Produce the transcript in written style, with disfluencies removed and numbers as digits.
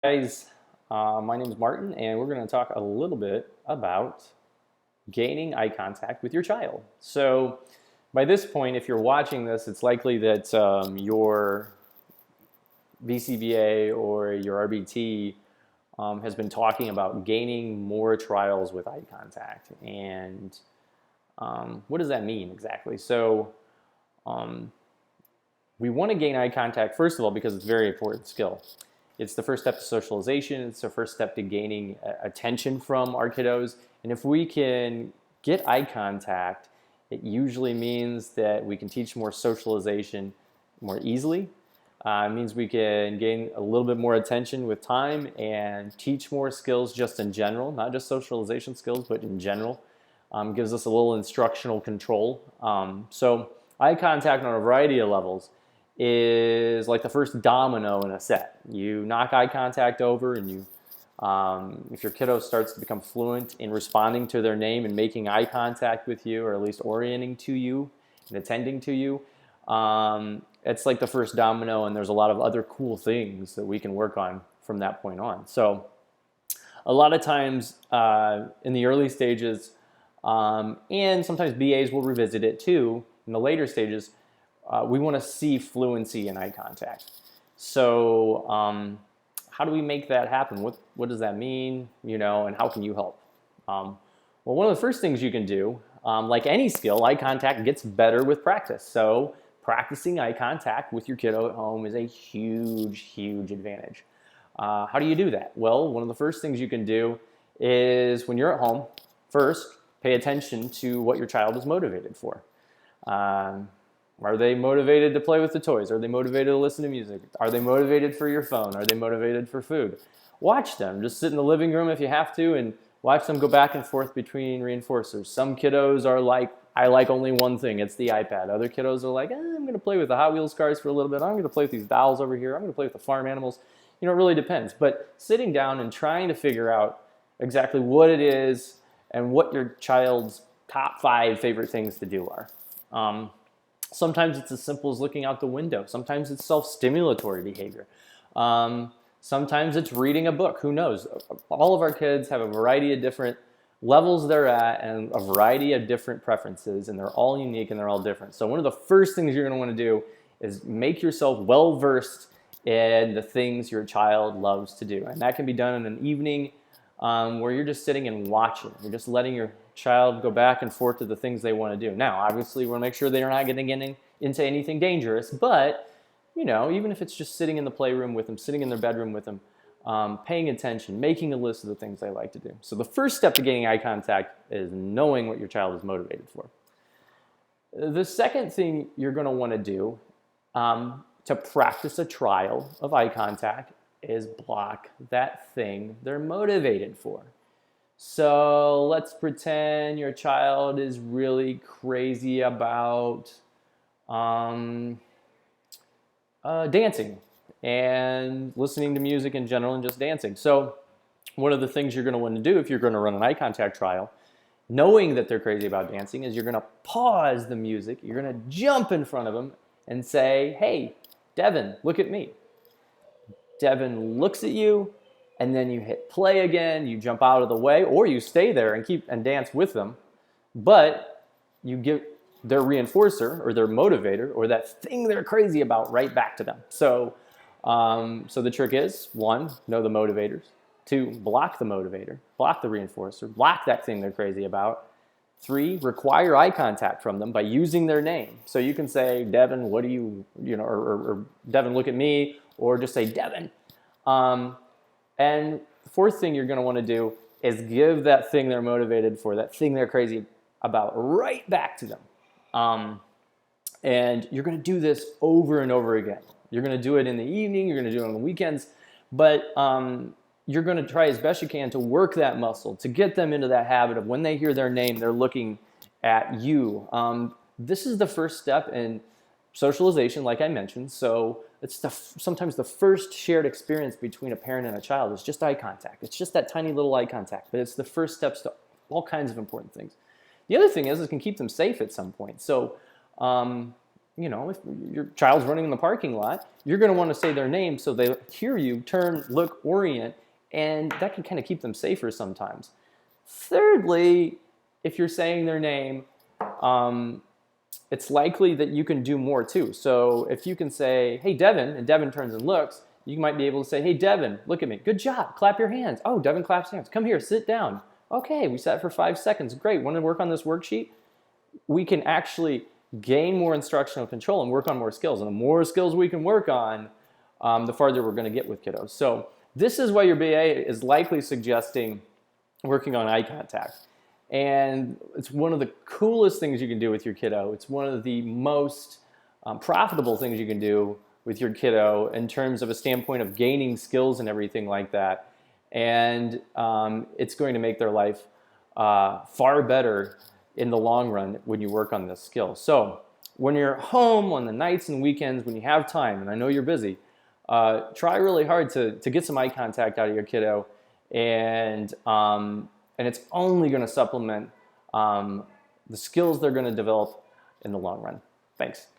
Guys, my name is Martin, and we're going to talk a little bit about gaining eye contact with your child. So, by this point, if you're watching this, it's likely that your BCBA or your RBT has been talking about gaining more trials with eye contact. And what does that mean exactly? So, we want to gain eye contact, first of all, because it's a very important skill. It's the first step to socialization. It's the first step to gaining attention from our kiddos. And if we can get eye contact, it usually means that we can teach more socialization more easily. It means we can gain a little bit more attention with time and teach more skills just in general, not just socialization skills, but in general. Gives us a little instructional control. So eye contact on a variety of levels is like the first domino in a set. You knock eye contact over, and if your kiddo starts to become fluent in responding to their name and making eye contact with you, or at least orienting to you and attending to you, it's like the first domino, and there's a lot of other cool things that we can work on from that point on. So a lot of times in the early stages, and sometimes BAs will revisit it too, in the later stages, we want to see fluency in eye contact. So how do we make that happen? What does that mean? And how can you help? Well, one of the first things you can do, like any skill, eye contact gets better with practice. So practicing eye contact with your kiddo at home is a huge, huge advantage. How do you do that? Well, one of the first things you can do is when you're at home, first, pay attention to what your child is motivated for. Are they motivated to play with the toys? Are they motivated to listen to music? Are they motivated for your phone? Are they motivated for food? Watch them. Just sit in the living room if you have to and watch them go back and forth between reinforcers. Some kiddos are like, I like only one thing. It's the iPad. Other kiddos are like, I'm going to play with the Hot Wheels cars for a little bit. I'm going to play with these dolls over here. I'm going to play with the farm animals. It really depends. But sitting down and trying to figure out exactly what it is and what your child's top 5 favorite things to do are. Sometimes it's as simple as looking out the window. Sometimes it's self-stimulatory behavior. Sometimes it's reading a book. Who knows? All of our kids have a variety of different levels they're at and a variety of different preferences, and they're all unique and they're all different. So one of the first things you're going to want to do is make yourself well-versed in the things your child loves to do. And that can be done in an evening where you're just sitting and watching. You're just letting your child go back and forth to the things they want to do. Now, obviously, we want to make sure they're not getting into anything dangerous, but, even if it's just sitting in the playroom with them, sitting in their bedroom with them, paying attention, making a list of the things they like to do. So the first step to getting eye contact is knowing what your child is motivated for. The second thing you're going to want to do to practice a trial of eye contact is block that thing they're motivated for. So let's pretend your child is really crazy about dancing and listening to music in general and just dancing. So one of the things you're going to want to do if you're going to run an eye contact trial, knowing that they're crazy about dancing, is you're going to pause the music, you're going to jump in front of them and say, hey, Devin, look at me. Devin looks at you, and then you hit play again, you jump out of the way, or you stay there and dance with them, but you give their reinforcer or their motivator or that thing they're crazy about right back to them. So the trick is, 1, know the motivators. 2, block the motivator, block the reinforcer, block that thing they're crazy about. 3, require eye contact from them by using their name. So you can say, Devin, what do you or Devin, look at me, or just say, Devin. And the 4th thing you're going to want to do is give that thing they're motivated for, that thing they're crazy about, right back to them. And you're going to do this over and over again. You're going to do it in the evening, you're going to do it on the weekends, but you're going to try as best you can to work that muscle, to get them into that habit of when they hear their name, they're looking at you. This is the first step in socialization, like I mentioned. So it's sometimes the first shared experience between a parent and a child is just eye contact. It's just that tiny little eye contact, but it's the first steps to all kinds of important things. The other thing is it can keep them safe at some point. So if your child's running in the parking lot, you're going to want to say their name so they hear you, turn, look, orient, and that can kind of keep them safer sometimes. Thirdly, if you're saying their name, it's likely that you can do more too. So if you can say, hey, Devin, and Devin turns and looks, you might be able to say, hey, Devin, look at me. Good job. Clap your hands. Oh, Devin claps hands. Come here, sit down. Okay, we sat for 5 seconds. Great. Want to work on this worksheet? We can actually gain more instructional control and work on more skills. And the more skills we can work on, the farther we're going to get with kiddos. So this is why your BA is likely suggesting working on eye contact. And it's one of the coolest things you can do with your kiddo. It's one of the most profitable things you can do with your kiddo in terms of a standpoint of gaining skills and everything like that. And it's going to make their life far better in the long run when you work on this skill. So when you're home on the nights and weekends, when you have time, and I know you're busy, try really hard to get some eye contact out of your kiddo, and it's only going to supplement the skills they're going to develop in the long run. Thanks.